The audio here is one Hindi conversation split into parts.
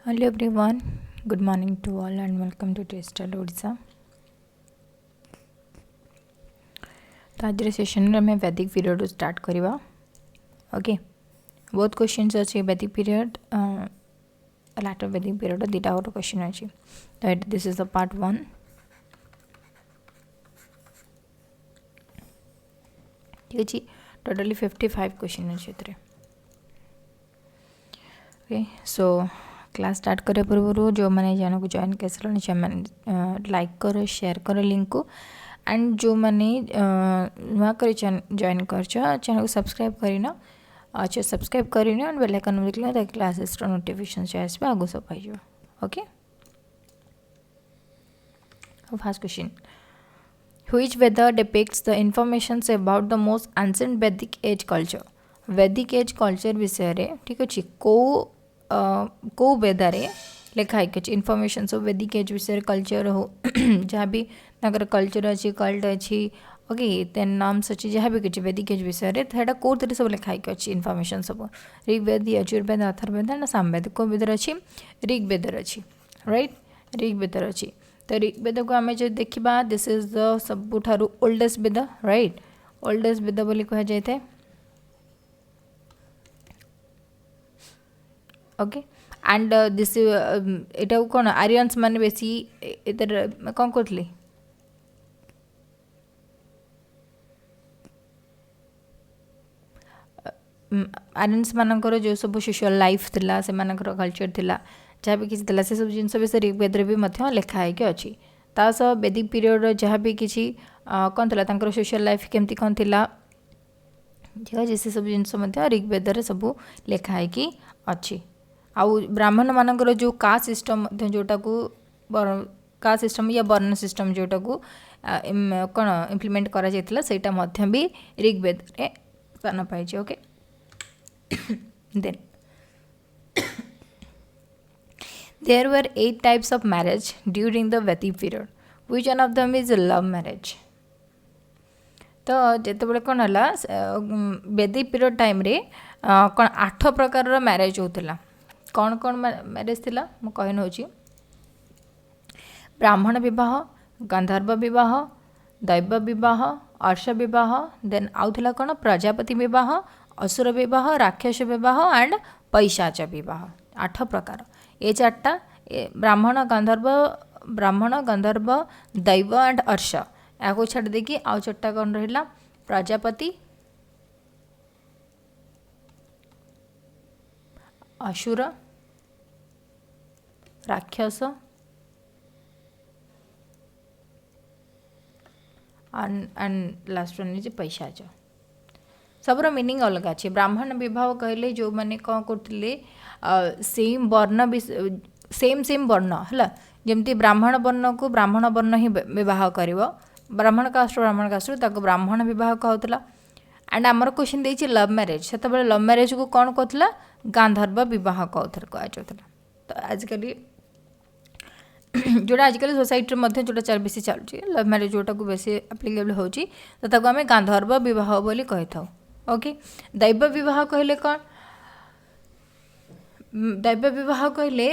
Hello everyone, good morning to all and welcome to Taster Odisha. तो आज सेशन में वैदिक पीरियड स्टार्ट करवा. ओके, बहुत क्वेश्चंस अच्छे वैदिक पीरियड लाटर वैदिक पीरियड दुटा और क्वेश्चन अच्छी. तो दिस इज द पार्ट 1. ठीक अच्छे, टोटली 55 क्वेश्चन अच्छे. ओके, सो क्लास स्टार्ट करे पूर्व जो मैंने चैनल को जॉइन कर लाइक कर शेयर कर लिंक को एंड जो मैंने नुआ कर जॉइन कर चैनल को सब्सक्राइब करना. अच्छा, सब्सक्राइब करना एंड बेल आइकन देखला ताकि क्लासेस नोटिफिकेशन आसबे आगु सब पाई. Okay, first question, which whether depicts the informations about the most ancient Vedic age culture. Vedic age culture विषय रे ठीक अच्छे को वेदारे लिखाई अच्छे इनफॉरमेशन सब वैदिक एज विषय कल्चर हो जहाँ भी कल्चर अच्छी कल्ट अच्छी. ओके, तेन नाम्स अच्छी जहाँ भी किसी वैदिक एज विषय में कौन सब लिखाई अच्छी इनफॉरमेशन सब ऋग्वेद यजुर्वेद अथर्ववेद ना सामवेद को वेदर अच्छी ऋग्वेदर अच्छी. राइट, ऋग्वेदर अच्छी. तो ऋग्वेद को आम जो देखा दिस इज द सबुठारु oldest Veda. Right, oldest Veda बोली कह जाए. ओके, एंड दिस एटा कौन आर्यन्स मान बेसी इधर कौन करते आर्यन्स मानकर जो सब सोशल लाइफ थिला से मानकर कल्चर थिला जहाँ भी किसी थिला से सब जिन विषय ऋग्वेद भी लिखाई अच्छी. ता सह वैदिक पीरियड जहाँ भी किसी कौन थिला तांकर सोशल लाइफ केमती कौन थिला ठीक है से सब जिनस ऋग्वेद सब लिखाई अच्छी. आउ ब्राह्मण मानकर जो कास्ट सिस्टम जोटा को कास्ट सिस्टम या वर्ण सिस्टम जोटा को कौन इम्प्लीमेंट करा जायतिला सेटा मध्य भी ऋग्वेद रे स्थान पाई. Okay, then there were 8 types of marriage during the Vedic period. Which one of them is love marriage? तो जिते कौन है वैदिक पीरियड टाइम रे कौन 8 प्रकार मैरेज होता. कौन कौन मैरेज थिला मु कहि नउची. ब्राह्मण विवाह, गंधर्व विवाह, दैव विवाह, अर्ष विवाह, देन आउ थिला कौन प्रजापति विवाह, असुर विवाह, राक्षस विवाह एंड पैशाच विवाह. 8 प्रकार ये 4टा ब्राह्मण गंधर्व दैव एंड अर्ष या छाड़ देकी आउ 4टा कौन रहिला प्रजापति, असुर, राक्षस एंड लास्ट वन इज पैशाच. सबर मीनिंग अलग अच्छे. ब्राह्मण विवाह कहले जो मैंने कौन करते सेम वर्ण सेम वर्ण है जमती ब्राह्मण वर्ण को ब्राह्मण वर्ण ही विवाह कर ब्राह्मण कास्ट ताको ब्राह्मण विवाह कहला. एंड आमर क्वेश्चन देछि लव मैरिज से लव मैरिज को कौन कहला गांधर्व विवाह कहुला. तो आजिकल जोटा आजिकल सोसाइटी जोटा बेसी चलुची लव मैरिज जोटा को बेसी एप्लिकेबल होची तो आम गांधर्व विवाह बोली कही था. ओके, दैव विवाह कहले कौन दैव विवाह कहले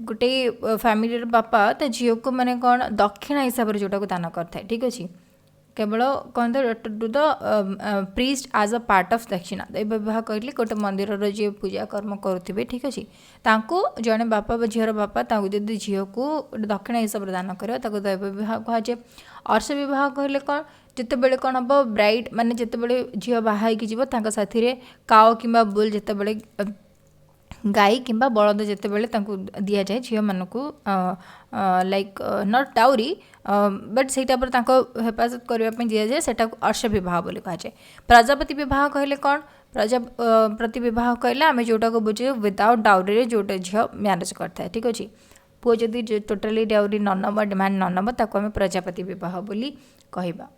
गोटे फैमिली बापा ता झील को मैंने कौन दक्षिणा हिसाब से जोटा को दान करता. ठीक अच्छे, केवल कौन to the priest as a part of dakshina. दैव विवाह कहले गोटे मंदिर जी पूजा कर्म करुवे ठीक अच्छे जड़े बापा झीर बापा जदि झील को दक्षिणा हिसाब से दान कर दैव विवाह कहुए. अर्ष विवाह कहले कौन जिते बड़े कौन हम ब्राइड माने जिते बड़े झील बाहर जीव साथी काओ कि बुल जिते बड़े गाई कि बलद जिते बड़े दि जाए झील मानक लाइक नॉट डाउरी बट से हेफाजत करने दि जाए से अर्ष विवाह बोली कहुए. प्रजापति विवाह कहले कौन प्रजापति विवाह कहले आम जोटा को बुझे विदाउट डाउरी जोटा झील मैरेज करता है. ठीक अच्छे, पुओ जदि टोटाली डाउरी न नब डिमांड न नब ताको आम प्रजापति विवाह बोली कहबा.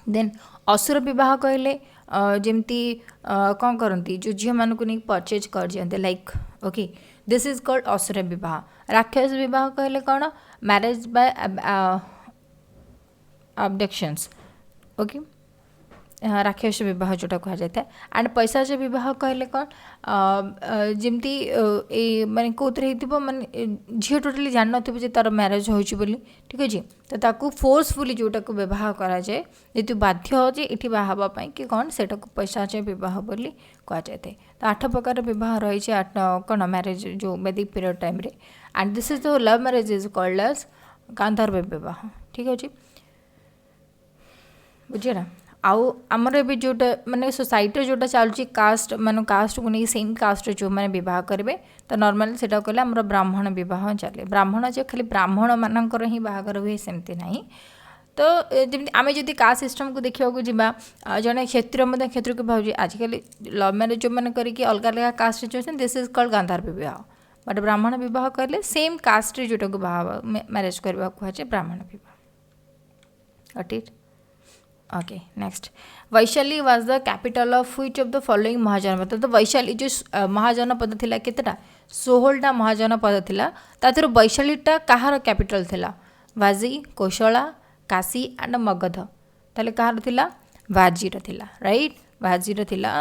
देन असुर विवाह कहले जमती कौन करती जो झील मान को नहीं परचेज कर जाते like. Okay, this is called असुर विवाह. राक्षस विवाह कहले कौन मैरिज बाय अबडक्शंस. ओके, राक्षस विवाह जोटा कह जाए एंड पैशाच विवाह कहले कौन जमती माने कौन हो माने झील टोटाली जान न तार मैरेज होची बोली ठीक अच्छे तो ताकू फोर्सफुली जोटा को विवाह करा जाए जेतु बाध्य हो जे इठी बाहा कि कौन सेटा को पैशाच विवाह बोली कह जाए तो 8 प्रकार विवाह रही है कौन मैरेज जो वैदिक पीरियड टाइम रे and this is the love marriage is called as Gandharva vivah ठीक अच्छे बुझेगा आउ आमर ए जोटा माने सोसाइटी जोटा चलुची कास्ट मान कास्ट को नहीं सेम कास्ट जो मैंने बह करेंगे तो नॉर्मली से कहले आम ब्राह्मण बह चले ब्राह्मण जो खाली ब्राह्मण मानकर ही बाहागर हुए सेमती ना तो जमी आम जब कास्ट सिस्टम को देखा जावा जड़े क्षेत्रीय क्षेत्र को भाव आजिकल लव मैरेज जो मैंने करके अलग अलग कास्ट अच्छे दिस इज कॉल्ड गांधार विवाह बट ब्राह्मण बह कहले सेम कास्ट जोटा को मैरेज करने कहुए ब्राह्मण बह got it okay next Vaishali was the capital of which of the following Mahajanapada तो वैशाली जो महाजनपद थिला केतेटा 16टा महाजनपद थिला तातिर वैशालीटा कहार कैपिटल थिला वाजी कोशला काशी एंड मगध ताले कहार थिला वाजीर थिला राइट वाजीर थिला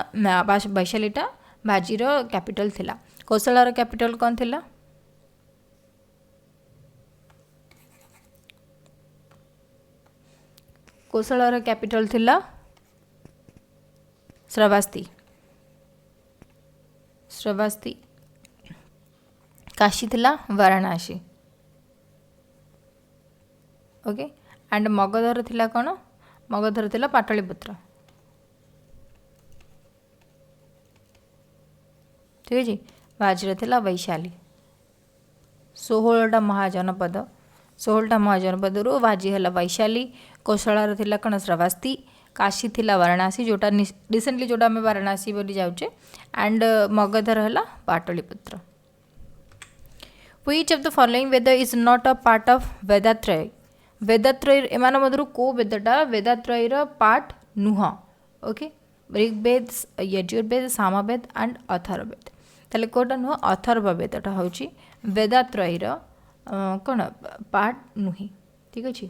वैशालीटा वाजीर कैपिटल थिला कोशलार कैपिटल कौन थिला कोसलार कैपिटल थिला श्रावस्ती श्रावस्ती काशी थिला वाराणसी ओके एंड मगधर थिला कौन मगधर थिला पाटलिपुत्र ठीक है वाजीर थिला वैशाली 16टा महाजनपद 16टा महाजनपद वाजी है वैशाली कोशलार थिला कौन श्रावस्ती काशी थिला वाराणसी जोटा रिसेंटली जोटा आम वाराणसी बोली जाऊे एंड मगधर है Pataliputra which of the following Veda is not a part of Vedatraya Vedatraya एमान मधुर को वेदटा वेदात्रयर पार्ट नुह ओके ऋग्वेद यजुर्वेद सामवेद एंड अथर्ववेद ताले कोटा नुह अथर्ववेदटा हूँ वेदात्रयर कौन पार्ट नुहे ठीक अच्छे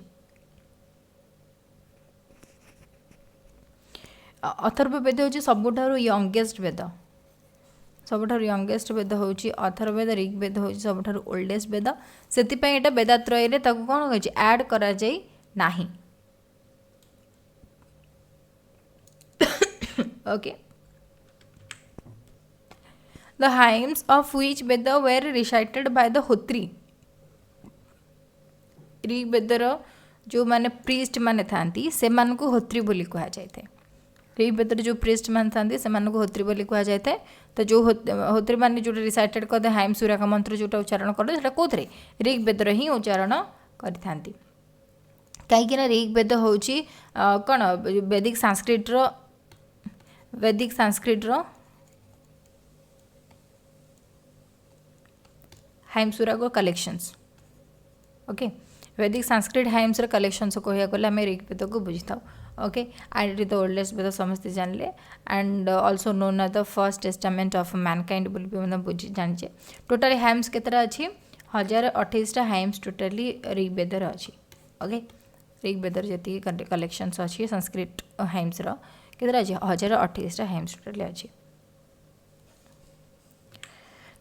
अथर्ववेद हूँ सबुठार यंगेस्ट वेद सबुठार यंगेस्ट वेद हूँ अथर्ववेद ऋग्वेद हूँ सबुठार ओल्डेस्ट वेद से वेदात्रय कौन हो ऐड करा जाई नाही okay the hymns of which Veda were recited by the Hotri ऋग्वेदर जो माने प्रीस्ट माने थांती से मान को होत्री बोली कहा जाए ऋग्वेदर जो प्रीस्ट मान थांती से मान को होत्री बोली कहा जाए तो जो होत्री माने जो रिसाइटेड करते हाइम सूर्य का मंत्र जोटा उच्चारण करते सेटा कोथरे ऋग्वेदर ही उच्चारण करथांती कहीं ऋग्वेद हूँ कौन वैदिक संस्कृत हाइम सूर्य को कलेक्शंस ओके वैदिक संस्कृत हाइम्स कलेक्शंस कह गले आम ऋग्वेद को बुझी था okay and it the oldest Veda समस्ते जानले and also known as the first testament of mankind बोली बुझी जाने टोटाली हाइम्स केतटा अच्छी 1028टा हाइम्स टोटाली ऋग्वेदर अच्छी ओके ऋग्वेदर जी कलेक्शंस अच्छी संस्कृत हाइम्स केतटा अच्छी 1028टा हाइम्स टोटाली अच्छी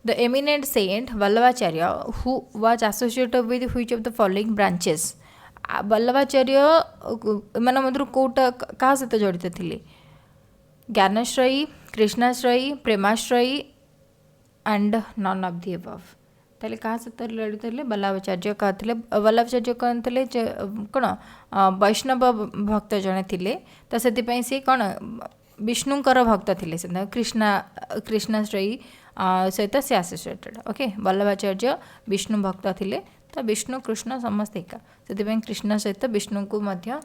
The eminent saint Vallabhacharya who was associated with which of the following branches Vallabhacharya मान मध्य कौटा क्या सहित जड़ित थे Gyanashrayi Krishnashrayi Premashrayi and none of the above ताले क्या सहित जड़ित थे वल्लभाचार्य क्या थे वल्लभाचार्य कौन थे कौन वैष्णव भक्त जड़े थे तो से कौन विष्णुकर भक्त थे कृष्णाश्रयी सहित से एसोसिएटेड ओके वल्लभाचार्य विष्णु भक्त थे तो विष्णु कृष्ण समस्ते एका से कृष्ण सहित विष्णु को मध्य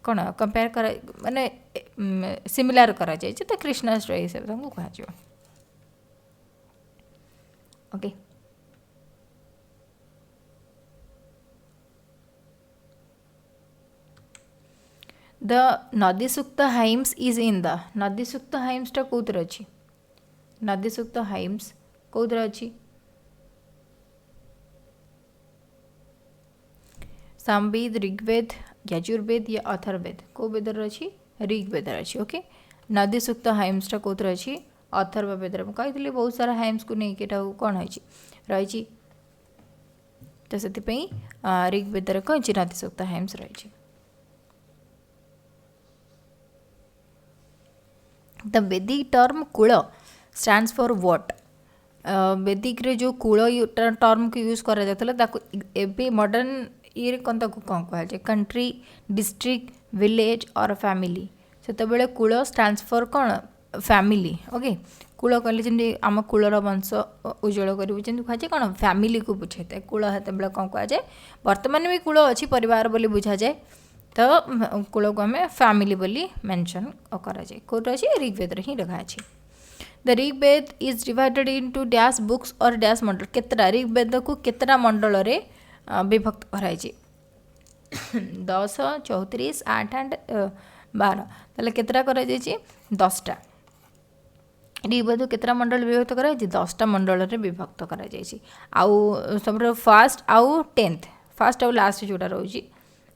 कौन कंपेयर कर माने सिमिलार करा जाए तो कृष्णाश्रय हिसाब से कह okay the Nadisukta hymns is in the Nadisukta हाइम्सटा कौन अच्छी नदीसूक्त हाइम्स कौन अच्छी सामवेद ऋग्वेद यजुर्वेद या अथर्ववेद को वेदर अच्छी ऋग्वेद अच्छी ओके नदी सूक्त हाइम्सटा कौन अच्छी अथर्ववेद कही बहुत सारा हाइम्स को लेकिन कौन रही तो से ऋग्वेद कौन नदी सूक्त हाइम्स रही द वैदिक term cool stands for what वैदिक रे जो कूल टर्म को यूज करा जाता एबे मॉडर्न ये कौन कौन कहुए कंट्री डिस्ट्रिक्ट विलेज और फैमिली से कूल स्टैंड्स फॉर कौन फैमिली ओके कूल कहले जमी आम कूलर वंश उज्जवल करूँ कहुए कौन फैमिली को बुझे था कूल हेतु कौन कहुए बर्तमान भी कूल अच्छी परिवार बोली बुझा जाए तो कूल को आम फैमिली बोली मेंशन कराए कौट अच्छी ऋग्वेद ही लिखा अच्छी the Rigveda is divided into dash books और डैश मंडल केतटा ऋग्वेद को केतटा मंडल रे विभक्त कराई 10 34 8 एंड 12 ताले केतटा कराई 10टा ऋग्वेद को केतटा मंडल विभक्त कराई 10टा मंडल रे विभक्त कराई आउ सब फास्ट आउ 10th फास्ट आउ लास्ट जोटा रोची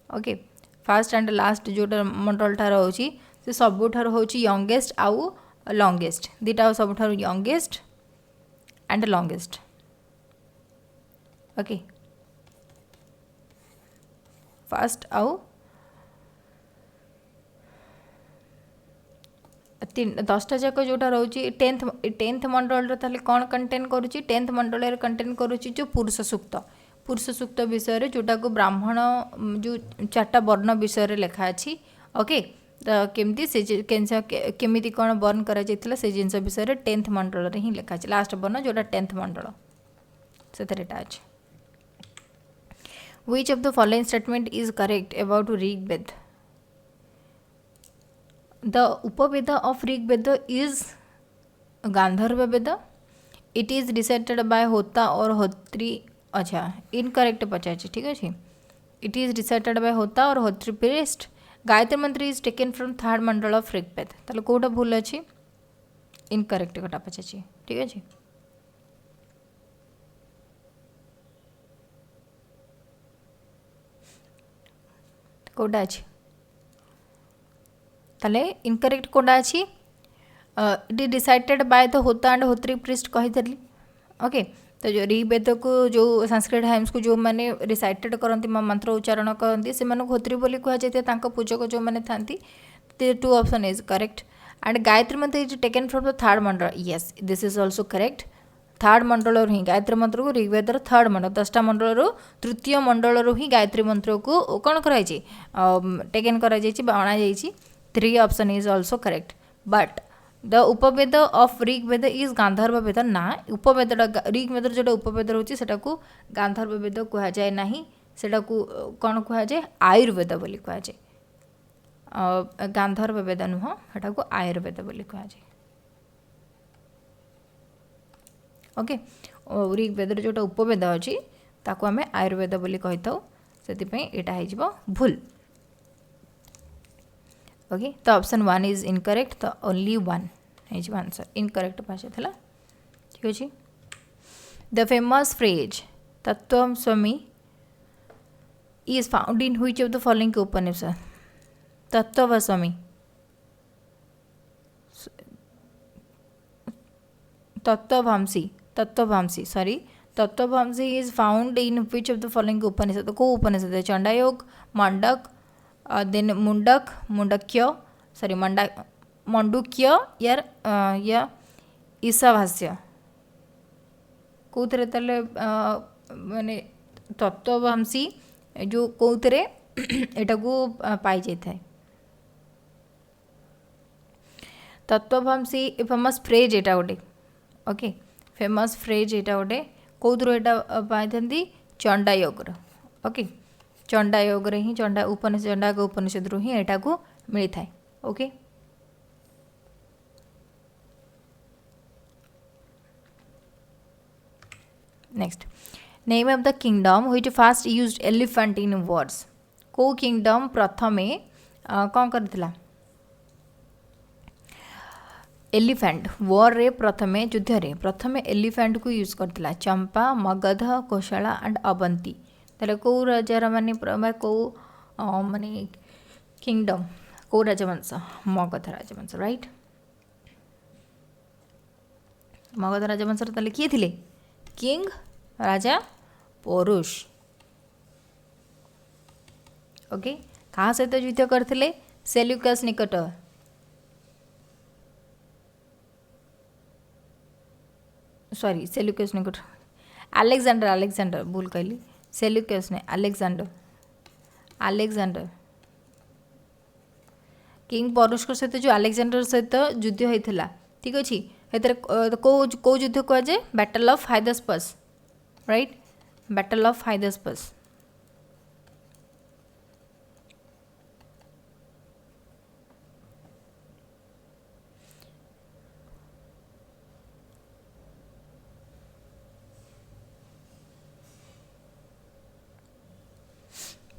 ओके फास्ट एंड लास्ट जोटा मंडलटा रोची से सबुठार होची यंगेस्ट आउ लॉन्गेस्ट दीटा सबुठार youngest and longest okay first आउ 10टा जाक जोटा रोची 10th मंडल ताले कौन कंटेन करुच्ची 10th मंडल कंटेन करुच्ची जो पुरुष सूक्त विषय जोटा को ब्राह्मण जो 4टा वर्ण विषय लिखा अच्छी ओके तो केमती से केमी कौन बर्न करा से जिनस विषय 10th मंडल ही लिखा लास्ट वर्ण जोटा 10th मंडल से अच्छे Which of the following statement is correct about Rigveda? The Upaveda of Rigveda is Gandharva Veda. It is recited by Hota or Hotri. अच्छा इनकरेक्ट पचार ठीक अच्छे इट इज रिसाइटेड बाय होता और होत्री priest Gayatri mantra is taken from 3rd mandal of Rigveda ताले कोटा भूल अच्छी इनकरेक्ट कटा पचार ठीक अच्छे कोटा अच्छी ताले इनकरेक्ट कोटा अच्छी it is recited by the होता एंड होत्री प्रीस्ट कही ओके तो जो ऋग्वेद को जो संस्कृत हाइम्स को जो मैंने रिसाइटेड करती मंत्र उच्चारण करती से होत्री बोली कहुए पूजक जो मैंने था 2 option is correct and Gayatri mantra is taken from the 3rd mandala yes this is also correct 3rd mandala ही गायत्री मंत्र को ऋग्वेदर 3rd मंडल 10टा मंडल तृतीय मंडल ही गायत्री मंत्र को कौन कराई टेकन अणा 3 option is also correct but the Upaveda of Rigveda is Gandharva Veda ना उपवेद ऋग्वेद जो उपवेद रोचे से गांधर्व वेद कहुए ना से कौन कहुए आयुर्वेद बोली कहुए गांधर्व वेद नुह सेटा को आयुर्वेद बोली कहुए ओके ऋग्वेद जोटा उपवेद अच्छी ताको आम आयुर्वेद बोली कही था से यहाँ भूल ओके तो ऑप्शन 1 इज इनकरेक्ट तो ओनली 1 है आंसर इनकरेक्ट पास था ठीक अच्छे द फेमस फ्रेज तत्वस्वामी is found in which of the following Upanishad तत्वस्वामी Tatvamasi sorry Tatvamasi is found in which of the following Upanishad को उपनिषद है चंडायोग मंडक देन मुंडक्य सॉरी मंडुक्य या ईशावास्य कौन माने तत्वभामसी जो कौन एटा को पाई जाए तत्वभामसी फेमस फ्रेज एटा गोटे ओके फेमस फ्रेज एटा गोटे कौर एटा पाई चंडायोग ओके चंडायोग ही चंडा उपनिषद चंडाग उपनिषद रू ही एटा को मिलता है okay next name of the kingdom which fast used elephant in words को किंगडम प्रथमे कौन करथिला एलिफेंट वॉर रे प्रथमे युद्ध रे प्रथमे एलिफेंट को यूज करथिला चंपा मगध कोशला एंड अवंती ताले को राजार माने कौ माने किंगडम को राजवंश मगध राजवंश राइट मगध राजवंश ताले किए थिले किंग राजा पौरुष ओके कहा सहित युद्ध करथिले सेल्यूकस निकट सॉरी सेल्यूकस निकट अलेक्जेंडर अलेक्जेंडर भूल कहली सेल्यूकस ने अलेक्जेंडर अलेक्जेंडर किंग पौरुष सहित जो अलेक्जेंडर सहित युद्ध होता ठीक अच्छे कौ युद्ध कहुए battle of Hydaspes right battle of Hydaspes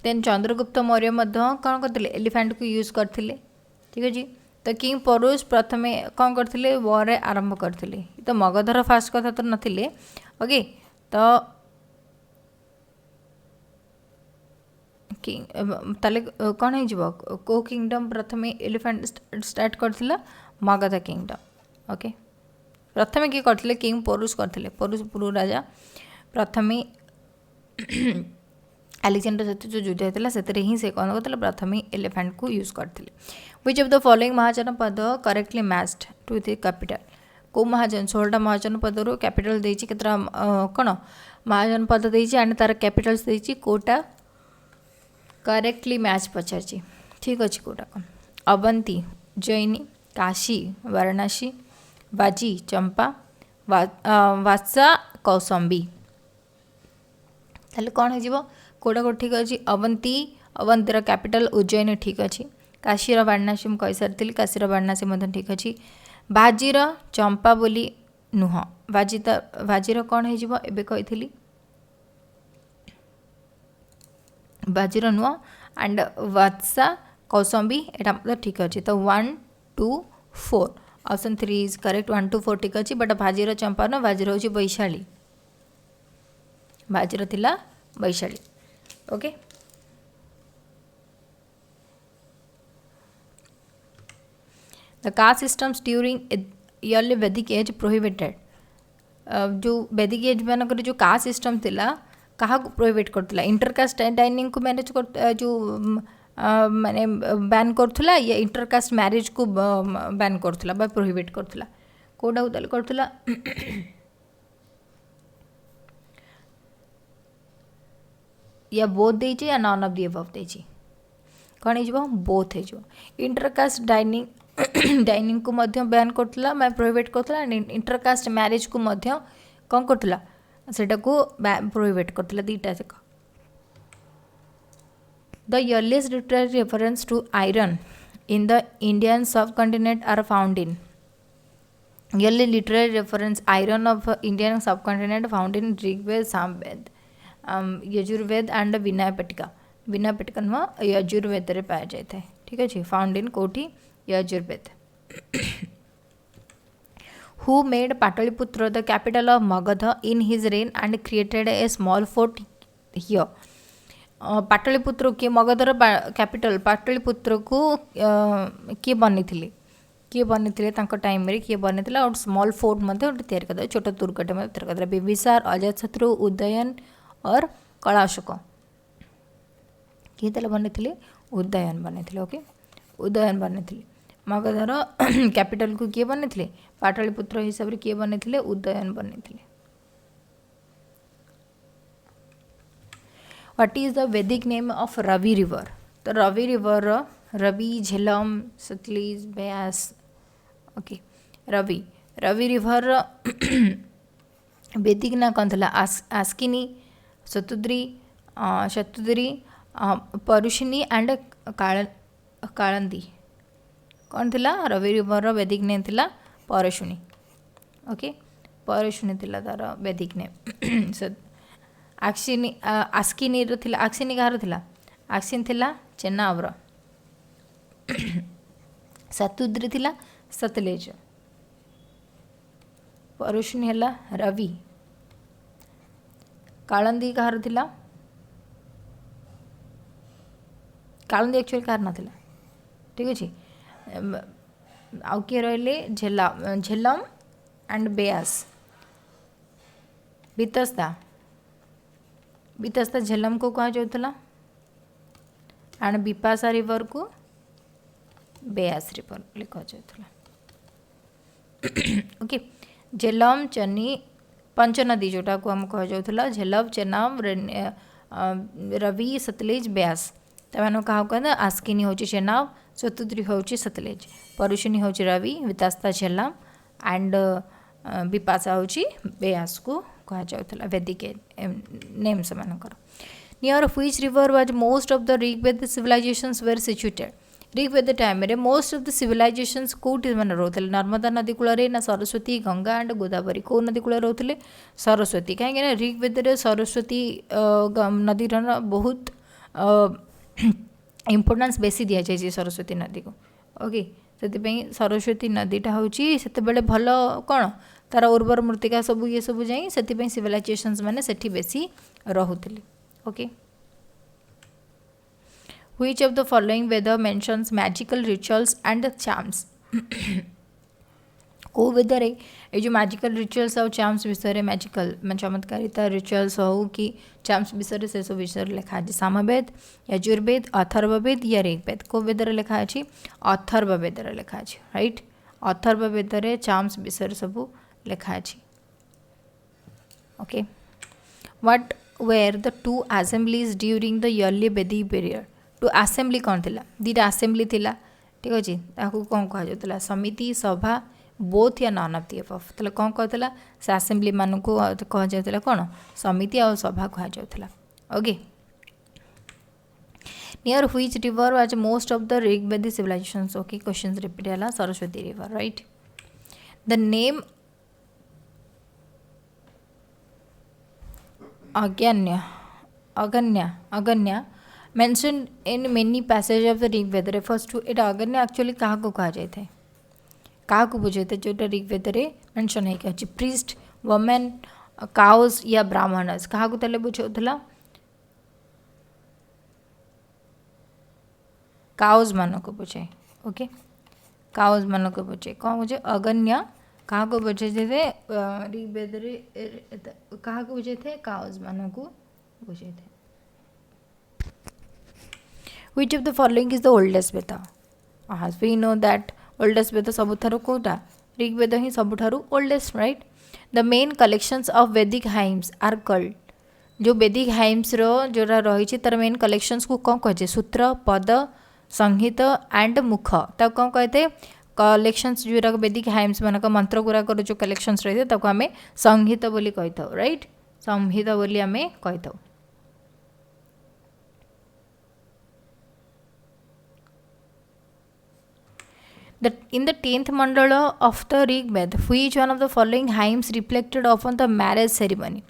then Chandragupta Maurya कौन करते एलिफेंट को यूज करते ठीक अच्छे तो किंग पौरुष प्रथम कौन करते वॉर आरंभ करते तो मगधर फास्ट कथा तो नथिले ओके तो किंग ताले कौन हो को किंगडम प्रथम एलिफेंट स्टार्ट करथिला मगध किंगडम ओके प्रथम किए करथिले किंग पौरुष करथिले पौरुष राजा प्रथम अलेक्जेंडर सहित जो युद्ध होता से ही से कौन करते प्रथम एलिफेंट को यूज करते which of the following Mahajanapada correctly matched to the capital को महाजन 16टा महाजनपद कैपिटल देछि केतरा कौन महाजनपद देछि एंड तार कैपिटल्स देछि कोटा करेक्टली मैच पचार ठीक अच्छे कोटा कौन अवंती उज्जयिनी काशी वाराणसी बाजी चंपा वासा कौसंबी ताले कौन हो कोटा को ठीक अच्छे अवंती अवंतीर कैपिटल उज्जयिनी ठीक अच्छे काशीर वाराणसी मुझे कही सारी काशीर वाराणसी ठीक अच्छे बाजीर चंपा बोली नुह बाजीर कौन हो कही बाजीर नुह एंड वात्सा कौसंबी एटा मतलब ठीक अच्छे तो 1 2 4 ऑप्शन 3 इज करेक्ट 1 2 4 ठीक अच्छे बट बाजीर चंपा न बाजीर हूँ वैशाली बाजीर थिला Vaishali okay the caste systems during early Vedic age prohibited जो वैदिक एज मानक जो कास्ट सिस्टम थिला क्या प्रोहिबिट करता इंटरकास्ट डाइनिंग को मैनेज कर जो माने बैन करूला या इंटरकास्ट मैरिज को बैन करूला प्रोहिबिट करूला कौटा करूला या बोथ देछि या नॉन ऑफ दी अबव देछि कौन हो बोथ हो इंटरकास्ट डाइनिंग को मध्य बैन करूला मैं प्रोहिबिट करूला इंटरकास्ट मैरिज को मध्य कौन करूला सेटा को प्रोहिबिट करूला दीटा जाक the earliest literary reference to iron in the Indian subcontinent are found in yearly literary reference iron of Indian subcontinent found in Rigved, Samved, Yajurveda and Vinaya Pitaka नुह यजुर्वेद रे पाया जाता है ठीक अच्छे फाउंड इन कोठी Yajurveda who made Pataliputra the capital of Magadh in his rain and created a small fort here Pataliputra किए मगधर कैपिटल पाटलिपुत्र को किए बनी टाइम रे किए बनी और स्मॉल फोर्ट तैयारी करदे छोट दुर्गटे तैयारी करदे बिंबिसार अजातशत्रु उदयन और कलाशोक किए बनी उदयन बनी ओके उदयन बनी मगधर कैपिटल को किए बनी पाटलिपुत्र हिसाब से किए बनी उदयन बनी what is the Vedic name of Ravi river तो Ravi river Ravi Jhelum Sutlej Beas okay Ravi river Vedic ना कौन था आस्किनी शतुद्री परुषिनी एंड कालंदी कौन थिला रवि रिवर वैदिक नेम थिला परशुनी ओके परशुनी थिला तार वैदिक नेम आस्किनी आस्किनी कहार थिला आस्किन थिला चेन्नावर शतुद्री थिला सतलेज परुषिनी है रवि कालंदी कहार थिला कालंदी एक्चुअली कहार ना थिला ठीक अच्छे। आउ किए रहिले झेलम एंड बेयास। बीतस्ता बीतस्ता झेलम को कह जाऊला एंड बिपाशा रिवर को बेयास रिवर लिखा जाऊला। ओके झेलम चन्नी पंच नदी जोटा को आम कह जाऊला झेलम चेनाब रवि सतलेज बेयास। तमान क्या कहते आस्किनी हूँ चेनाब चतुर्द्री हूँ सतलेज परुषिणी हूँ रवि वितास्ता झेलम एंड बिपाशा हूँ बेयास को कह जाऊला वैदिक नेम से मानकर। Near which river was most of the Rigveda civilizations were situated. Rigveda time रे मोस्ट ऑफ द सिविलाइजेशंस कौटी मैंने रोते नर्मदा नदी कूल ना सरस्वती गंगा एंड गोदावरी कौ नदी कूल रोते सरस्वती कहीं ऋग्वेद सरस्वती नदी बहुत इम्पोर्टान्स बेसी दि जाए सरस्वती नदी को। ओके से सरस्वती नदीटा हूँ से भल कौन तार उर्वर मृत्तिका सब ये सब जाए से सिविलाइजेशंस मैंने सेठी बेसी रोते। Okay which of the following Vedas mentions magical rituals and charms. को वेदर ये जो मैजिकल रिचुअल्स और चार्म्स विषय में मैजिकल चमत्कारिता रिचुअल्स हो कि चार्म्स विषय से सब विषय लिखा है सामवेद यजुर्वेद अथर्ववेद या ऋग्वेद को वेदर लिखा है अथर्ववेदर लिखा है राइट। अथर्ववेदर चार्म्स विषय सब लिखा है। Okay what were the two assemblies during the early Vedic period. Two assembly कौन थी दीटा असेंबली थिला ठीक अच्छे कौन कह जाता समिति सभा बोथ या नन ऑफ द अबव। तो कौन कहला से असेंबली मान को कह जाता कौन समिति और सभा कह जाता। Okay near which river was most of the Rigvedic civilisations. Okay question repeat है Saraswati river right. The name Aghnya mentioned in many passage of the Rigveda refers to एटा अगन्या एक्चुअली क्या कह जाए क्या बुझे थे जो ऋग्वेद मेंशन है प्रीस्ट वमेन काउज या ब्राह्मणस क्या बुझाऊला काउज मान को बुझे। ओके काउज मान को बुझे कौन बुझे अगन्या क्या बुझे थे ऋग्वेद क्या बुझे थे काउज मान को बुझे थे। Which of the following is the oldest Veda? As we know that oldest Veda सबुठारु Kota Rigveda he सबुठारु oldest right। The main collections of Vedic hymns are called जो वैदिक हाइम्स जोरा रही तार मेन कलेक्शंस को कौन कहे सूत्र पद संहित एंड मुख ता कौन कहते कलेक्शंस जोरा वैदिक हाइम्स मान मंत्र गुराक जो कलेक्शंस रही है आम संहित बोली कही था राइट संहित बोली आम कही था। In the 10th mandala of the Rigveda, which one of the following hymns reflected upon the marriage ceremony?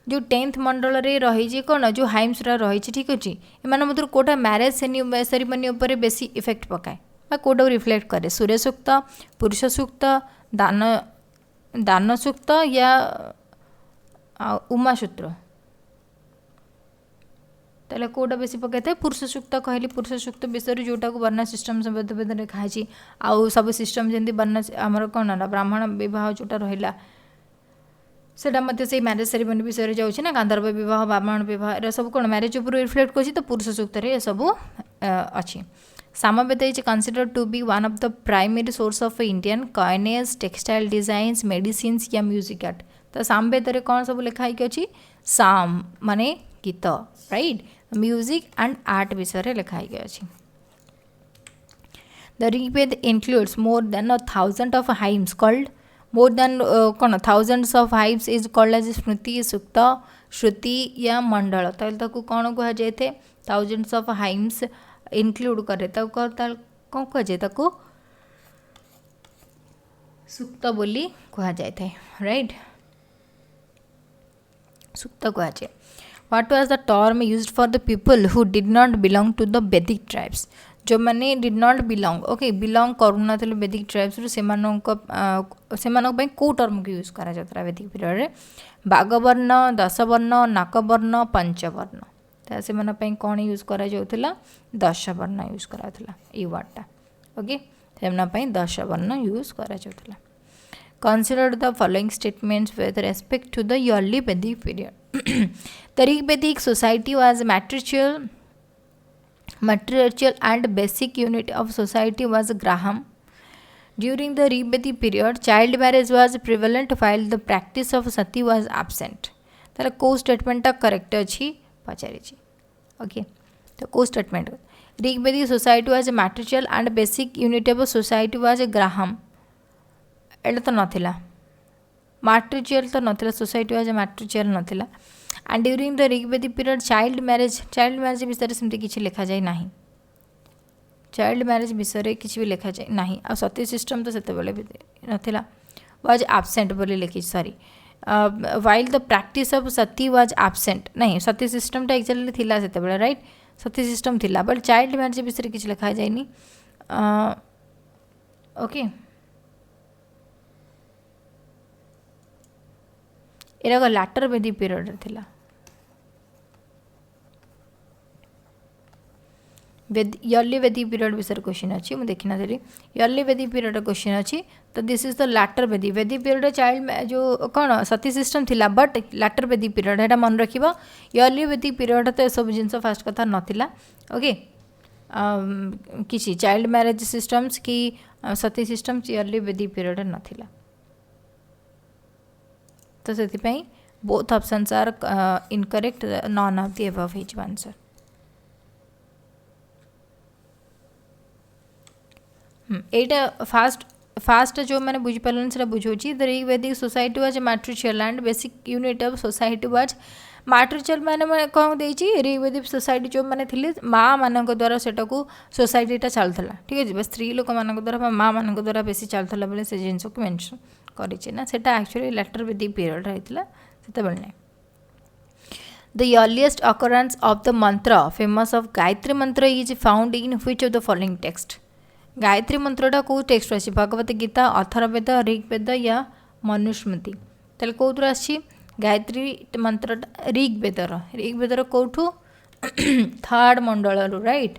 जो 10th मंडल रे रही कौन जो हाइम्स रही ठीक अच्छे एम मध्य कौटा मैरेज सेरिमनी उपर बेसी इफेक्ट पकाए कौटा रिफ्लेक्ट करे सूर्य सूक्त पुरुष सूक्त दान सूक्त या उमा सूत्र ताले कौटा बेसी पकई था पुरुष सूक्त कहली पुरुष सूक्त विषय जोटा को वर्णा सिस्टम वेद लिखाई आउ सब सिस्टम जमी वर्णा आमर कौन है ब्राह्मण विवाह जोटा रहा सेटा से मैरेज सेरिमनी विषय जाऊँगी ना गांधर्व विवाह ब्राह्मण विवाह ये सब कौन मैरेज उपर रिफ्लेक्ट कर पुरुष सूक्त ये सब अच्छी। Samaveda is consider to be one of the primary source of Indian coinage textile designs medicines या म्यूजिक आर्ट। तो सामवेद कौन सब लिखाई अच्छी साम माने गीत राइट म्यूजिक एंड आर्ट विषय लिखाई अच्छी। The Rigveda includes more than 1000 of hymns called more than कौन thousands of hymns is called as Smriti Sukta Shruti या मंडल। तो कौन कह जाए थाउजेंड्स ऑफ हाइम्स इनक्लूड करे कौन कह जाए सूक्त बोली कह जाए राइट सूक्त कह जाए। What was the term used for the people who did not belong to the Vedic tribes? जो मैंने did not belong okay belong करूना वैदिक ट्राइब्स से कौ टर्म को यूज करा जाता वैदिक पीरियड रे बागवर्ण दशवर्ण नाकवर्ण पंचवर्ण तो से कौन यूज करा जाउथला दश वर्ण यूज कराउथला ई वर्डटा ओके से दश वर्ण यूज करा जाउथला Consider the following statements with respect to the early Vedic period. The Rig-Vedic society was matriarchal and basic unit of society was Graham. During the Rig-Vedic period, child marriage was prevalent while the practice of sati was absent. तार को स्टेटमेंट करेक्ट अच्छी पचारि ओके तो को statement Rigvedic society was matriarchal and basic unit of society was ग्राहम एटा तो नाथिला मैट्रिशियल तो नाथिला सोसाइटी वाज मैट्रिशियल नाथिला and during the Rigvedic period child marriage विषय सेमती किसी लिखा जाए ना चाइल्ड मैरिज विषय किसी भी लिखा जाए ना आ सती सिस्टम तो सेते नाथिला वाज एब्सेंट बोली लिखी sorry while the practice of sati was absent नहीं सती सिस्टम टा एक्चुअली थिला सेते बेले राइट सती सिस्टम थिला बट चाइल्ड मैरिज विषय किसी लिखा जाएनी okay era later Vedic period थिला अर्ली वेदिक पीरियड विषय क्वेश्चन अच्छी मुझे देखी नी अर्ली वेदिक पीरियड क्वेश्चन अच्छी तो this is the later Vedic period child जो कौन सती सिस्टम थिला बट लैटर वेदिक पीरियड है मन रखिबा अर्ली वेदिक पीरियड तो सब जिनस फास्ट कथा नथिला ओके किसी चाइल्ड मैरिज सिस्टम्स कि sati system early Vedic period नथिला तो से both options are incorrect none of the above is answer एटा फास्ट जो मैंने बुझीपारे से बुझे the Rigvedic society was matriarchal and basic unit of society was matriarchal मैंने कौन देती ऋग्वेदिक सोसाइटी जो मैंने थे माँ मान द्वारा सेटा को सोसाइटीटा चलता ठीक है स्त्री लोक मान द्वारा माँ मान द्वारा बेसी चलता बेले से जिन को मेनसन करना एक्चुअली लेटर वेदिक पीरियड रही से नहीं The earliest occurrence of the mantra famous of Gayatri mantra is found in which of the following text? Gayatri मंत्रटा कौ टेक्स्ट अच्छी भगवत गीता अथर्ववेद ऋग्वेद या मनुस्मृति तेल कौर आसी गायत्री मंत्र ऋग्वेदर कौठू थर्ड मंडल राइट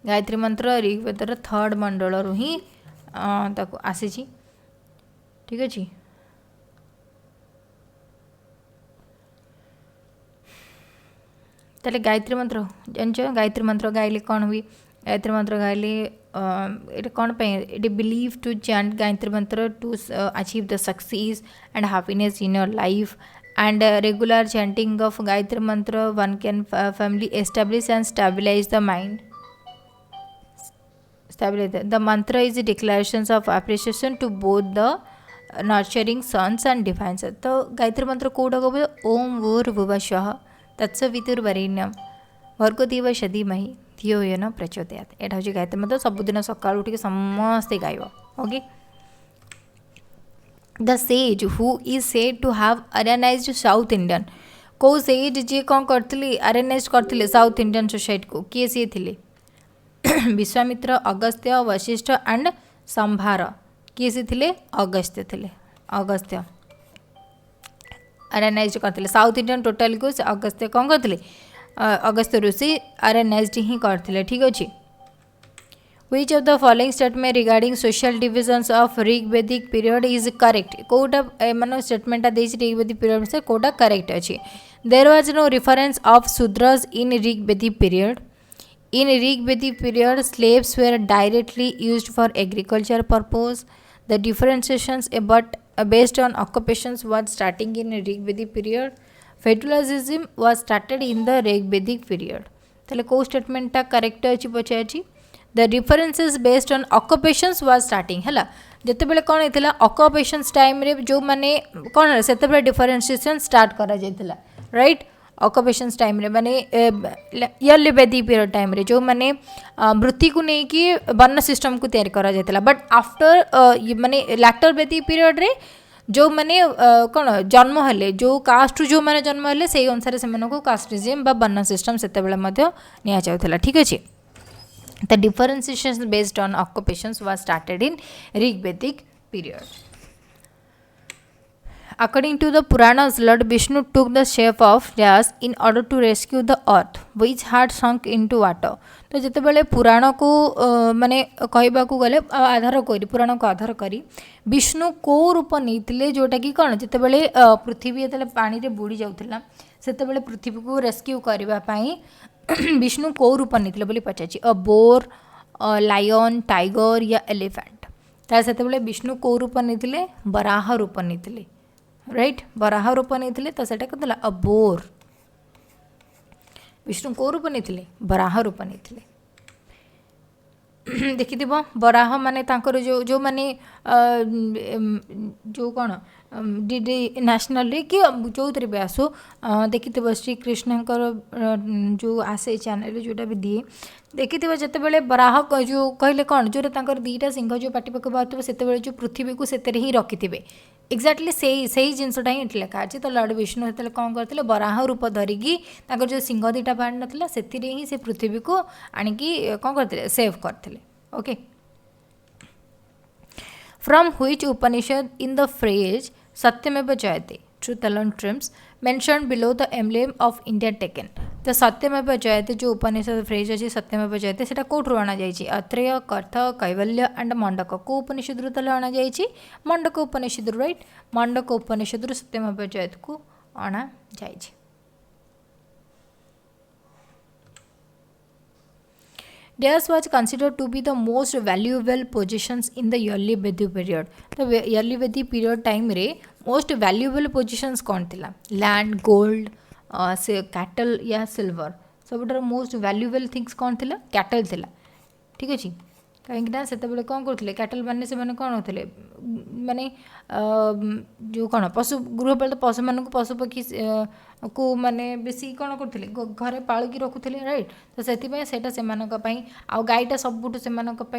गायत्री मंत्र ऋग्वेदर थर्ड मंडल ही आसी ठीक अच्छे तेल गायत्री मंत्र जान गायत्री मंत्र गाइले कौन हुई गायत्री मंत्र गाइले ये कौन पे it believe to chant Gayatri mantra to achieve the success and happiness in your life and regular chanting of Gayatri mantra one can family establish and stabilise the mind the mantra is declarations of appreciation to both the nurturing sons and divine तो गायत्री मंत्र कौटा कह ओम भूर्भुवस्वः तत्सवितुर्वरेण्यं भर्गो देवस्य धीमहि धियो यो न प्रचोदयात् एटा हूँ गायत्री मंत्र सबुदिन सकाळु उठिक समस्ते गाइब okay the sage who is said to have Aryanised South Indian कौ सेज जी कौन करथिले अरेनाइज करथिले साउथ इंडियन सोसाइटी को किए सी थिले विश्वामित्र अगस्त्य वशिष्ठ एंड संभार किए सी थिले अगस्त्य थिले अगस्त्य अरेनाइज करते साउथ इंडियन टोटाल को अगस्त्य कौन करते अगस्त्य ऋषि अरेनाइज ही करते ठीक अच्छे which of the following statement regarding social divisions of Rigvedic period is correct कौटा मान स्टेटमेंटा ऋग्वेदिक पीरियड से कौटा करेक्ट अच्छे there was no reference of Shudras in Rigvedic period in Rigvedic period slaves were directly used for agriculture purpose the differentiations but based on occupations was starting in Rig-Vedic period. Feudalism was started in the Rig-Vedic period. ताले को स्टेटमेंट टा करेक्ट अछि पछाछि the differences based on occupations was starting हला जते बेले कोन हेतला ऑक्युपेशंस टाइम रे जो माने कोन सेते बेले डिफरेंशिएशन स्टार्ट करा जायतला राइट ऑक्युपेशंस टाइम रे माने अर्ली वेदिक पीरियड टाइम रे जो माने वृत्ति को नहीं कि वर्ण सिस्टम को तैयार करा जायतला बट आफ्टर माने लैटर वेदिक पीरियड रे जो माने कौन जन्म हेले जो कास्ट जो माने जन्म हेले से अनुसार से को कास्टिज्म बा वर्ण सिस्टम सेते बेले मध्य निया जाउतला ठीक अछि the differentiation based on occupations was started in Rigvedic period according to the Puranas, Lord Vishnu took the shape of Vyas in order to rescue the earth, which had sunk into water. तो जितेबाला पुराण को माने कहवाक गले आधार करी पुराण को आधार करी विष्णु को रूप नहीं जोटा कि कौन जितेबाला पृथ्वी जो पानी रे बुड़ी जाऊला सेतेबाला पृथ्वी को रेस्क्यू करने विष्णु को रूप नहीं बोली पचार अ बोर लायन टाइगर या एलिफेंट तार से विष्णु को रूप नहीं बराह रूप नहीं राइट बराह रूप नहीं तो सेटा कहला अ बोर विष्णु को रूप नहीं बराह रूप नहीं देखि बराह माने तांकर जो जो माने जो कौन डीडी नेशनल कि जो भी आसो देखि श्रीकृष्ण जो आसे चैनल जोटा भी दिए देखि जिते बराह जो कहले कौन जो दीटा सिंह जो पाटी पाक बाहर से जो पृथ्वी को से ही रखिथे एक्जाक्टली से जिनसटा ही लिखा अच्छे तो लॉर्ड विष्णु से कौन करते बराह रूप धरिकी जो सिंह दीटा बाहर नाला से ही से पृथ्वी को आणिकी कौन करते सेव करते okay from which Upanishad in the phrase सत्यमेव जयते truth alone TRIMS mention below the emblem of India taken तो सत्यमेव जयते जो उपनिषद फ्रेज अच्छे सत्यमेव जयते से कौटू अणा जाइए अत्रेय कर्थ कैवल्य एंड मंडक को उपनिषद अणा जाइए मंडक उपनिषद राइट मंडक उपनिषद सत्यमेव जयते को अणा जाइए Theirs was considered to be the most valuable positions in the early Vedic period. तो early Vedic period time रे most valuable positions कौन थिला land gold से cattle या silver सबुठार most valuable things कौन थिला cattle थिला ठीक अच्छे कहीं से कौन करते कैटल मैंने से मैंने कौन होते माने जो कौन पशु गृहपालित पशु मान पशु पक्षी को माने बेसी कौन करते घरे पालिकी रखुले राइट तो से आउ गाईटा सबुठ से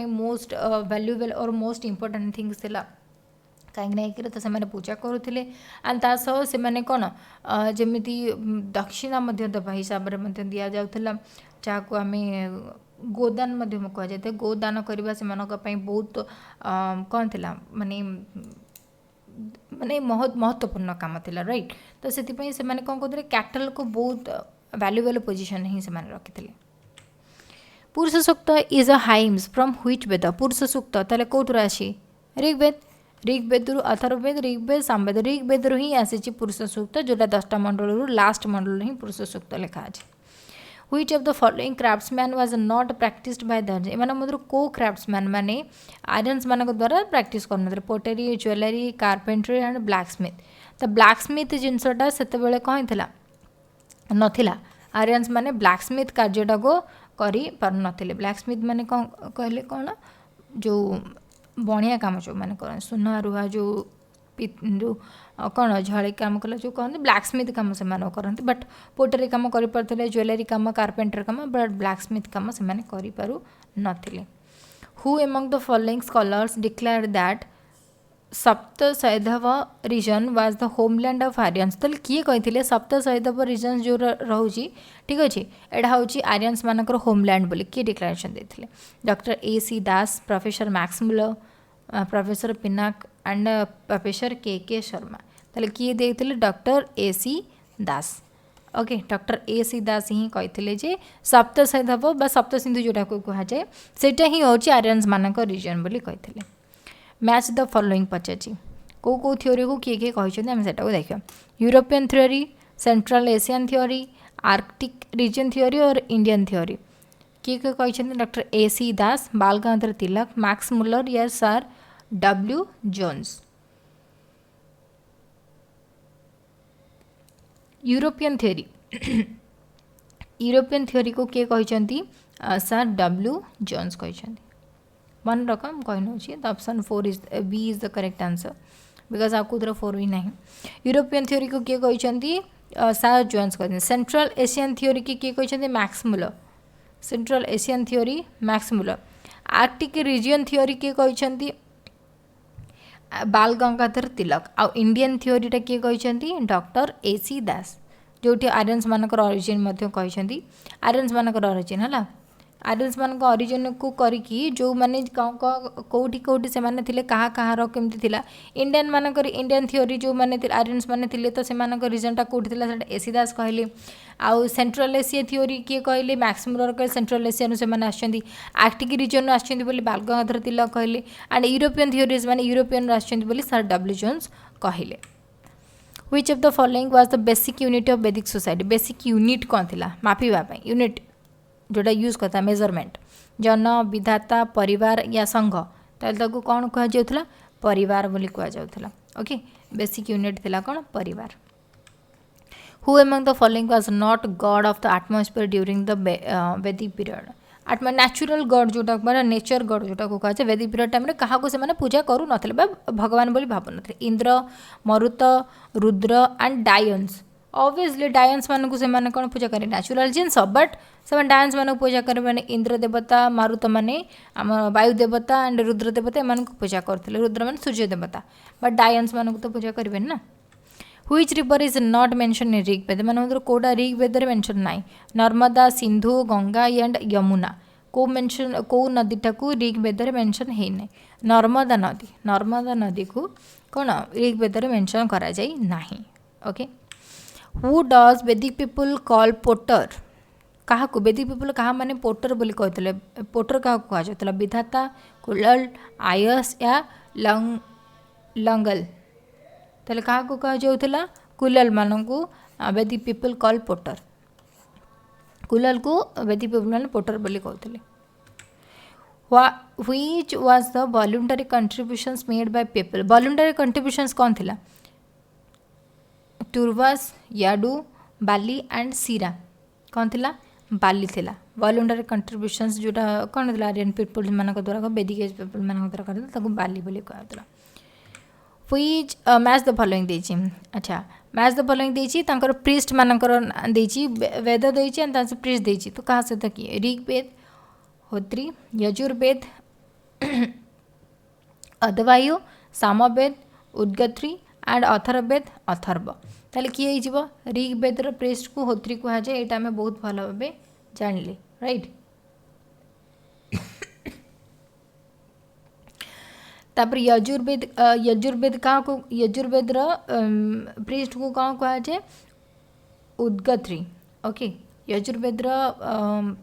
मोस्ट वैल्यूएबल और मोस्ट इम्पोर्टेंट थिंग्स थिला कहीं तो से पूजा करुले एंड तासह से कौन जमी दक्षिणा देवा हिसाब से दि जाऊला जहाँ को आम गोदान कह जाए गोदान करने से बहुत कौन थी माने माने महत्वपूर्ण काम थिला राइट तो से कौन कहते कैटल को बहुत वैल्यूएबल पोजीशन ही से रखी Purusha Sukta is a hymns from which Veda Purusha Sukta ताले कौटू आसी ऋग्वेद ऋग्वेद अथर्ववेद ऋग्वेद सामवेद ऋग्वेद ही आसी पुरुष सूक्त जोटा 10टा मंडल लास्ट मंडल ही पुरुष सूक्त लिखा है Which of the following craftsman was not practiced by the एमान मध्य को craftsman माने आयरन्स मान द्वारा प्रैक्टिस कर पोटरी ज्वेलरी कार्पेंट्री एंड ब्लैकस्मिथ तो ब्लैकस्मिथ जिनसटा से कौन थी नाला आयरन्स माने ब्लैकस्मिथ कार्यटा को करी पार नथिले ब्लैकस्मिथ माने कौन कहले कौन जो बणिया काम जो माने कर सुना रुहा जो जो कौन झड़ी कम कला जो कहते ब्लैकस्मिथ कम से करते बट पोटरी कम कर ज्वेलरी कम कार्पेंटर कम बट ब्लैकस्मिथ कम से करूँ नथिले who among the following scholars declare that Sapta Saindhava region was the homeland of Aryans तो किए कही सप्त सैधव रीजन जो रोचे ठीक अच्छे यहाँ हूँ आर्यन्स मानकर होमलैंड बोली किए डिक्लेरेशन देते doctor AC Das professor Max Muller professor Pinak and professor K Sharma ताले किए देते doctor AC Das okay doctor AC Das ही कही जे सप्त सैधव बा सप्त सिंधु जोटा को कह जाए सेटा ही हूँ आर्यन्स मानक रीजन बोली कही मैच द फॉलोइंग पचार कौ थ्योरी को किए किए कही को देखा European theory central Asian theory Arctic region theory और इंडियन थ्योरी किए किए कही डॉक्टर AC दास बाल गंगाधर तिलक मैक्स मुलर या sir W Jones European theory European theory को किए कही सर W जोन्स कही मन रकम कही नौची the option 4 is B is the correct answer because आपको उधर 4 भी नहीं यूरोपियन थ्योरी को किए कही सर जोन्स कहते सेंट्रल एशियन थ्योरी की किए कही Max Muller central Asian theory Max Muller Arctic region theory किए कही बाल गंगाधर तिलक आउ इंडियन थ्योरीटा किए कही डॉक्टर AC दास जो आर्यन्स मानकर ओरिजिन कही आर्यन्स मानकर ओरिजिन है आर्यंस मान ओरिजिन को करिकी जो माने कोठी कोठी से माने थिले कहा कहार केमती थिला इंडियन मानकर इंडियन थियोरी जो माने आर्यंस माने थिले तो से मान रिजनटा कोठी थिला सेटा एसी दास कहले आउ सेंट्रल एशिया थियोरी किए कहले मैक्स मुलर कहले सेंट्रल एशिया से माने आछंती आर्कटिक रीजन आछंती बोली बालगंगाधर तिलक कहले एंड यूरोपियन थियोरीज माने यूरोपियन आछंती बोली सर डब्ल्यू जोन्स कहले Which of the following was the basic unit of Vedic society? Basic unit कौन थिला मापिबा पई यूनिट जोटा यूज करता मेजरमेंट जन विधाता परिवार या संघ ताले ताको कौन कह जाउथला परिवार बोली कह जाउथला ओके बेसिक यूनिट थिला कौन परिवार Who among the following was not god of the atmosphere during the Vedic period? आत्मा नेचुरल गॉड जोटा मतलब नेचर गॉड जोटा को कहा वैदिक पीरियड टाइम क्या से मैंने पूजा करूँ भगवान बोली भावु न इंद्र मरुत रुद्र एंड डायन्स ऑब्वियसली डायन्स मानक से कौन पूजा करें नेचुरल जिनस बट से डायन्स मानक पूजा करें इंद्र देवता मारुत माने आम वायु देवता एंड रुद्र देवता एम पूजा करते रुद्र मान सूर्य देवता बट डायन्स मानक तो पूजा करें ना Which river is not mentioned in Rigveda मानक कौटा ऋग्वेद मेंशन नाई नर्मदा सिंधु गंगा एंड यमुना को मेंशन को नदीटा को ऋग्वेद मेंशन है नर्मदा नदी को कौन ऋग्वेद मेंशन करा जाई नाही ओके हु डज वैदिक पीपल कॉल पोटर क्या वैदिक पीपल क्या माने पोटर बोली कहते पोटर क्या कह जाता विधाता कुलल आयस या लंगल ताले क्या कह जाउथला कुलल मानू वैदिक पीपल कॉल पोटर कुलल को वैदिक पीपल माने पोटर बोली कहते which was the voluntary contributions made by people voluntary contributions कौन थिला टूरवास याडू बाली एंड सीरा कौन थिला बाली थिला वॉलंटरी कंट्रीब्यूशंस जोटा कौन थिला आर्यन पीपल मान द्वारा वैदिक एज पीपल मान द्वारा करता बाली बोली कहला which मैच द फॉलोइंग देछि अच्छा मैच द फॉलोइंग देछि तांकर प्रीस्ट मानकर देछि वेद देछि एंड तांसे प्रीस्ट देछि तो कहा से तक ऋग्वेद होत्री यजुर्वेद अदवायु सामवेद उद्गत्री एंड अथर्ववेद अथर्व ताले किए हिजिबो ऋग्वेदर प्रीस्ट को होत्री कहा जाए एटा हमें बहुत भलो भाबे जानले राइट तापर यजुर्वेद क्या यजुर्वेद प्रीस्ट को कौन कह जाए उद्गत्री ओके यजुर्वेद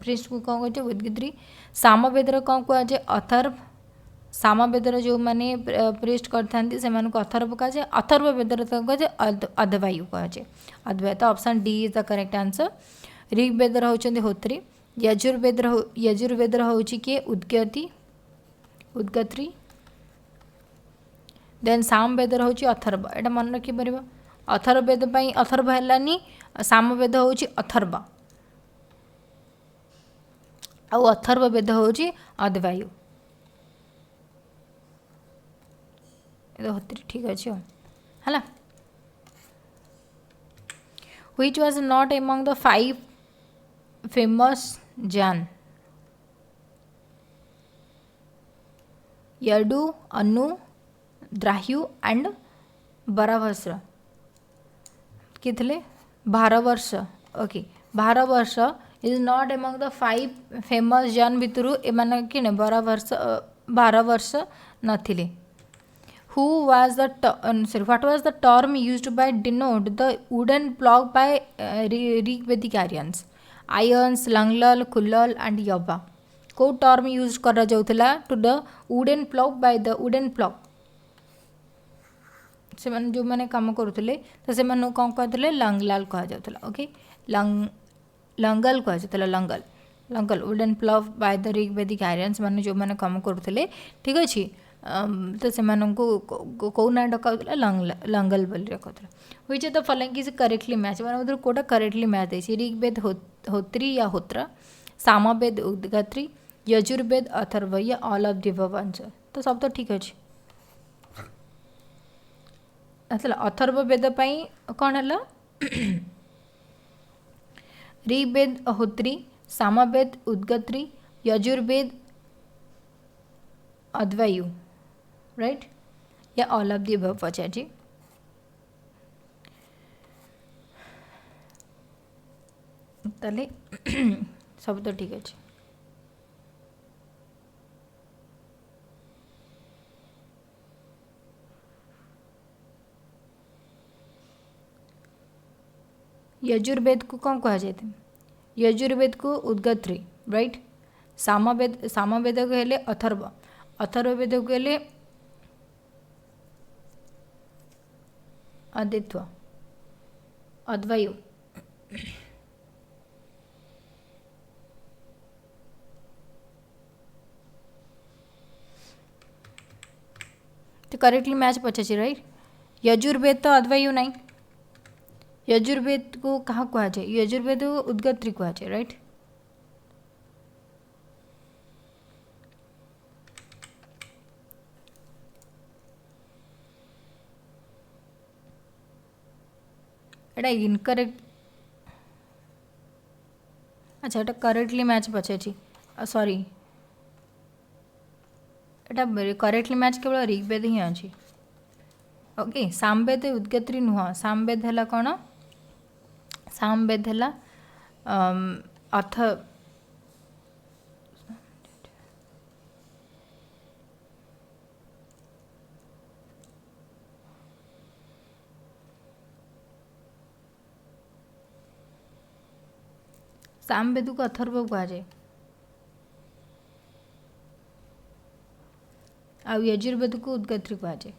प्रीस्ट को कौन कह उद्गत्री सामवेद कौन कह जाए अथर्व सामवेद जो मैंने प्रीस्ट करते से अथर्व कह जाए अथर्ववेद कह जाए अदवायु कह जाए अदवायु तो option D is the correct answer Rigveda होती होत्री यजुर्वेद हूँ किए उद्गत्री देन सामवेद हूँ अथर्व एटा मन रखिपर अथर्ववेद अथर्व है सामवेद हूँ अथर्व आउ अथर्ववेद हूँ अद्वायु होती ठीक अच्छे है which was not among the 5 famous jana Yadu Anu Druhyu and Bharavarsha किए थे Bharavarsha okay Bharavarsha is not among the 5 famous jana भितर एम कि भारवर्ष नथिले who was the sorry what was the term used by denote the wooden plough by Rigvedic Aryans Aryans langala kulala and yava को टर्म यूज करा जाउथला to the wooden plough by the wooden plough से जो मैंने कम करुले तो से कौन कहते लंगलाल कह जाता ओके लंगल कह जाता langal langal wooden plough by the Rigvedic Aryans मान जो मैंने कम करुले ठीक अच्छे तो से कौ ना डकाउला लंगल बोली डकाउला which of the following is correctly match मान कोटा करेक्टली मैच देछि ऋग्वेद होत्री या होत्र सामवेद उद्गत्री यजुर्वेद अथर्व या all of the above answer तो सब तो ठीक अच्छे अथर्ववेद कौन है ऋग्वेद होत्री सामवेद उद्गत्री यजुर्वेद अद्वयु राइट या ऑल ऑफ द अबव पचार जी ताले सब तो ठीक अच्छे यजुर्वेद को कौन कहा जाए? यजुर्वेद को उद्गत्री, राइट। सामवेद कहले अथर्व, अथर्ववेद कहले अद्वैत्व, अद्वयु। तो करेक्टली मैच पचासी, राइट। यजुर्वेद तो अद्वयु नहीं, यजुर्वेद को कहाँ कहा जाए? यजुर्वेद को उद्गत्री कहा जाए, राइट। एटा इनकरेक्ट, अच्छा एटा करेक्टली मैच पचासी, सॉरी एटा करेक्टली मैच केवल ऋग्वेद ही अच्छी। ओके, सामवेद उद्गत्री नुह, सामवेद है कौन? सामवेद है अथ सामवेद को अथर्व कहा जाए, आ यजुर्वेद को उद्गत्री कहा जाए।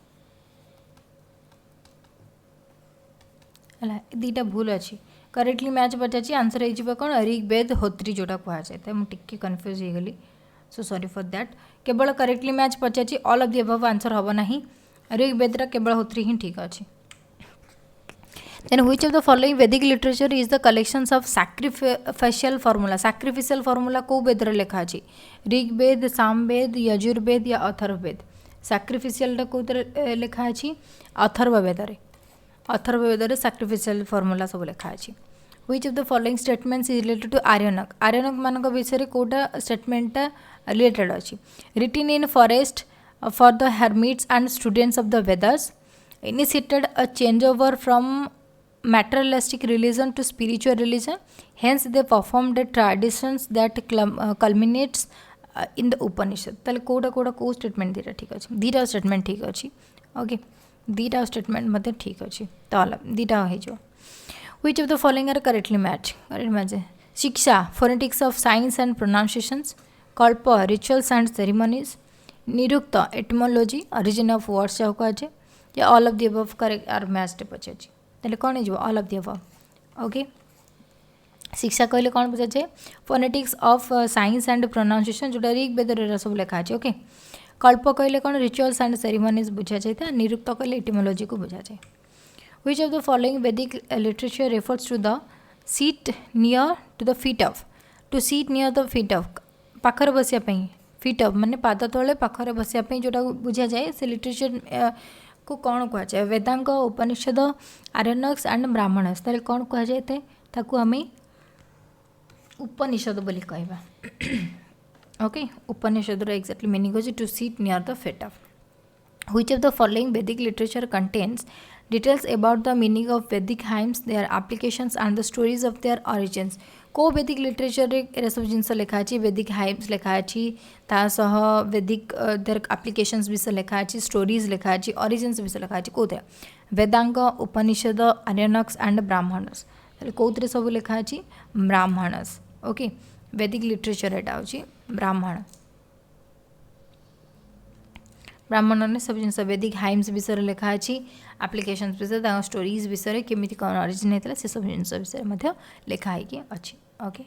दीटा भूल अच्छी, करेक्टली मैच पचासी, आंसर हो कौन? ऋग्वेद होत्री जोटा कहा जाए। तो मुझे टिके कन्फ्यूज हो गली, सो सॉरी फॉर दैट। केवल करेक्टली मैच पचासी, all of the above answer हम ना, ऋग्वेद केवल होत्री ही ठीक अच्छे। Then which of the following Vedic literature is the collections of sacrificial formula? Sacrificial formula को वेद रे लिखा अछि? ऋग्वेद, सामवेद, यजुर्वेद या अथर्ववेद? sacrificial टा को लिखा अछि? अथर्ववेद रे, अथर्ववेद रे sacrificial formula सब लिखा अछि। Which of the following statements is related to आर्यनक? आर्यनक मानक विषय रे कोटा statement टा related अछि? Written in forest for the hermits and students of the Vedas, initiated a changeover from materialistic religion to spiritual religion, hence they performed the traditions that culminates in the Upanishad। ताले कोडा कोडा को स्टेटमेंट दीटा ठीक अछि? दीटा स्टेटमेंट ठीक अछि। ओके, दीटा स्टेटमेंट मते ठीक अछि, तो दीटा हो जो। Which of the following are correctly match? Correct match है Shiksha, phonetics of science and pronunciations, Kalpa, rituals and ceremonies, Nirukta, etymology, origin of words जाओ कहे, या all of the above correct are match पचार। ताले कौन हो? All of the above. Okay, Shiksha कहले कौन पचार? Phonetics of science and pronunciation जोटा ऋग्वेद सब लिखा है। ओके, कल्प कहले कौन? रिचुअल्स एंड सेरेमनीज बुझा जाए, निरुक्त कहले एटिमोलॉजी को बुझा जाए। Which of the following Vedic literature refers to the seat near to the feet of? To seat near the feet of, पाखर बसिया पई, feet of माने पाद तले पाखर बसिया पई जोटा बुझा जाए, से लिटरेचर को कौन कहा जाए? वेदांग, उपनिषद, आर्यनक्स एंड ब्राह्मणस। ताले कौन कहा जाए? ताकू हमें उपनिषद बोली कहबा। ओके, उपनिषद रो एक्जेक्टली मीनिंग होची to sit near the feet of। Which of the following Vedic literature contains details about the meaning of Vedic hymns, their applications and the stories of their origins? को Vedic literature रे सब जिनस लिखा अछि? Vedic hymns लिखा अछि, ता सह Vedic their applications विषय लिखा अछि, stories लिखा अछि, origins विषय लिखा अछि। कोते वेदांग, उपनिषद, आर्यनक्स एंड ब्राह्मणस। ताले कोतरे सब लिखा अछि? ब्राह्मणस। ओके, Vedic literature एटा होची ब्राह्मण। ब्राह्मण ने सब जिन वैदिक हाइम्स विषय लिखा अच्छी, आप्लिकेशन विषय, स्टोरीज विषय केमी कौन ऑरिजिन होता से सब जिन विषय लिखा है अच्छी। ओके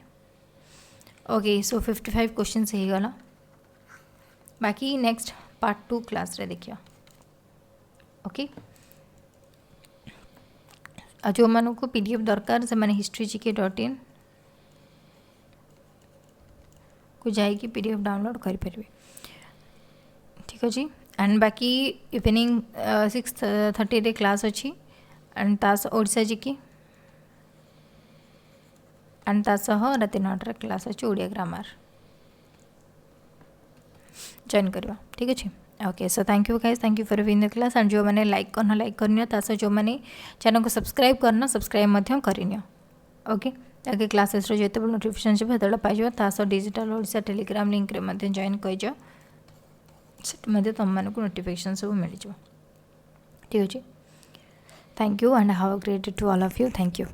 ओके, सो 55 क्वेश्चन हो गला, बाकी नेक्स्ट पार्ट 2 क्लास रे देखिए। ओके, जो मानू को पीडीएफ दरकार से माने historyGK.in को जाइए पीडीएफ डाउनलोड करें। ठीक अच्छे, एंड बाकी इवनिंग 6:30 रे क्लास अच्छी, एंड तास ओडिशा जीके, एंड तासह राति 9 क्लास अच्छी ओडिया ग्रामर जॉइन करवा। ठीक अच्छे, okay, so thank you guys, thank you for win the class. And जो मैंने लाइक करना लाइक करनी, तास जो मैंने चैनल को सब्सक्राइब करना सब्सक्राइब मध्य करनी। ओके, आगे क्लासेस जो नोटिफिकेशन जो हेतु पाइज, तास डिजिटल ओडिशा टेलीग्राम लिंक रे मध्य जॉइन कर तुम मानक नोटिफिकेशन सब मिल जाए। ठीक अच्छे, thank you and have a great day to all of you. Thank you.